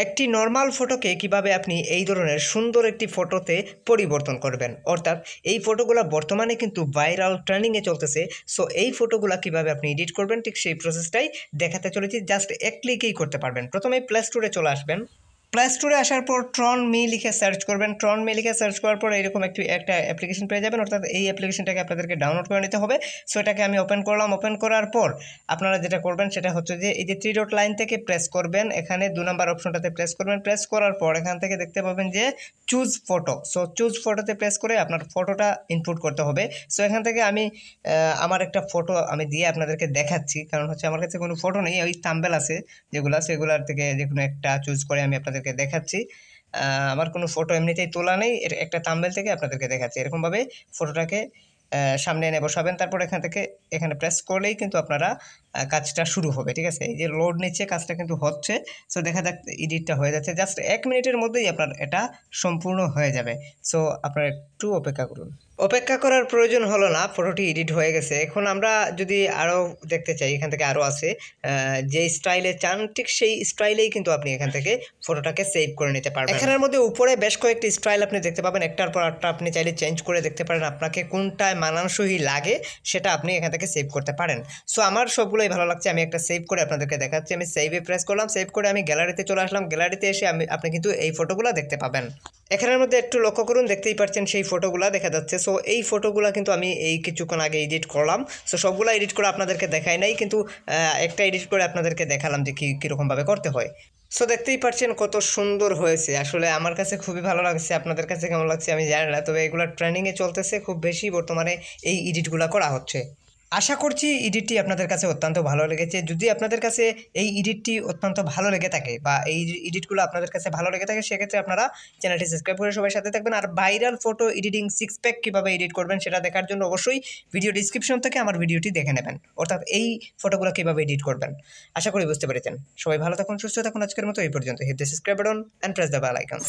একটি নর্মাল ফটোকে কিভাবে আপনি এই ধরনের সুন্দর একটি ফটোতে পরিবর্তন করবেন, অর্থাৎ এই ফটোগুলো বর্তমানে কিন্তু ভাইরাল ট্রেন্ডিংয়ে চলতেছে। সো এই ফটোগুলো কিভাবে আপনি এডিট করবেন ঠিক সেই প্রসেসটাই দেখাতে চলেছি। জাস্ট এক ক্লিকেই করতে পারবেন। প্রথমে প্লে স্টোরে চলে আসবেন। প্লে স্টোরে আসার পর টুনমে লিখে সার্চ করবেন। টুনমে লিখে সার্চ করার পর এরকম একটা অ্যাপ্লিকেশন পেয়ে যাবেন, অর্থাৎ এই অ্যাপ্লিকেশনটাকে আপনাদেরকে ডাউনলোড করে নিতে হবে। সো এটাকে আমি ওপেন করলাম। ওপেন করার পর আপনারা যেটা করবেন সেটা হচ্ছে যে এই যে 3 ডট লাইন থেকে প্রেস করবেন, এখানে 2 নম্বর অপশনটাতে প্রেস করবেন। প্রেস করার পর এখান থেকে দেখতে পাবেন যে চুজ ফটো। সো চুজ ফটোতে প্রেস করে আপনার ফটোটা ইনপুট করতে হবে। সো এখান থেকে আমি আমার একটা ফটো আমি দিয়ে আপনাদেরকে দেখাচ্ছি, কারণ হচ্ছে আমার কাছে কোনো ফটো নেই, ওই থাম্বনেল আছে যেগুলো, সেগুলোর থেকে যে কোনো একটা চুজ করে আমি আপনাদেরকে দেখাচ্ছি। আমার কোনো ফটো এমনিতেই তোলা নেই, একটা থাম্বনেল থেকে আপনাদেরকে দেখাচ্ছি। এরকমভাবে ফটোটাকে সামনে এনে বসাবেন। তারপর এখানে প্রেস করলেই কিন্তু আপনারা কাজটা শুরু হবে। ঠিক আছে, এই যে লোড নিচ্ছে, কাজটা কিন্তু হচ্ছে। সো দেখা যাক এডিটটা হয়ে যাচ্ছে। জাস্ট 1 মিনিটের মধ্যেই আপনার এটা সম্পূর্ণ হয়ে যাবে। সো আপনারা একটু অপেক্ষা করুন। অপেক্ষা করার প্রয়োজন হলো না, ফটোটি এডিট হয়ে গেছে। এখন আমরা যদি আরও দেখতে চাই, এখান থেকে আরও আছে, যে স্টাইলে চান ঠিক সেই স্টাইলেই কিন্তু আপনি এখান থেকে ফটোটাকে সেভ করে নিতে পারবেন। এখানের মধ্যে উপরে বেশ কয়েকটি স্টাইল আপনি দেখতে পাবেন, একটার পর একটা আপনি চাইলে চেঞ্জ করে দেখতে পারেন। আপনাকে কোনটায় মানানসই লাগে সেটা আপনি এখান থেকে সেভ করতে পারেন। সো আমার সবগুলোই ভালো লাগছে, আমি একটা সেভ করে আপনাদেরকে দেখাচ্ছি। আমি সেভে প্রেস করলাম। সেভ করে আমি গ্যালারিতে চলে আসলাম। গ্যালারিতে এসে আপনি কিন্তু এই ফটোগুলো দেখতে পাবেন। এখানের মধ্যে একটু লক্ষ্য করুন, দেখতেই পাচ্ছেন সেই ফটোগুলো দেখা যাচ্ছে। সো এই ফটোগুলো কিন্তু আমি এই কিছুক্ষণ আগে এডিট করলাম। সো সবগুলো এডিট করে আপনাদেরকে দেখাই নাই, কিন্তু একটা এডিট করে আপনাদেরকে দেখালাম যে কীরকমভাবে করতে হয়। সো দেখতেই পাচ্ছেন কত সুন্দর হয়েছে। আসলে আমার কাছে খুবই ভালো লাগছে, আপনাদের কাছে কেমন লাগছে আমি জানি না, তবে এগুলো ট্রেন্ডিংয়ে চলতেছে খুব বেশি, বর্তমানে এই এডিটগুলো করা হচ্ছে। আশা করছি এডিটটি আপনাদের কাছে অত্যন্ত ভালো লেগেছে। যদি আপনাদের কাছে এই এডিটটি অত্যন্ত ভালো লেগে থাকে বা এই এডিটগুলো আপনাদের কাছে ভালো লেগে থাকে, সেক্ষেত্রে আপনারা চ্যানেলটি সাবস্ক্রাইব করে সবাই সাথে থাকবেন। আর ভাইরাল ফটো এডিটিং 6 প্যাক কীভাবে এডিট করবেন সেটা দেখার জন্য অবশ্যই ভিডিও ডিসক্রিপশন থেকে আমার ভিডিওটি দেখে নেবেন, অর্থাৎ এই ফটোগুলো কীভাবে এডিট করবেন। আশা করি বুঝতে পেরেছেন। সবাই ভালো থাকুন, সুস্থ থাকুন। আজকের মতো এই পর্যন্ত। Hit the subscribe button and press the bell icon.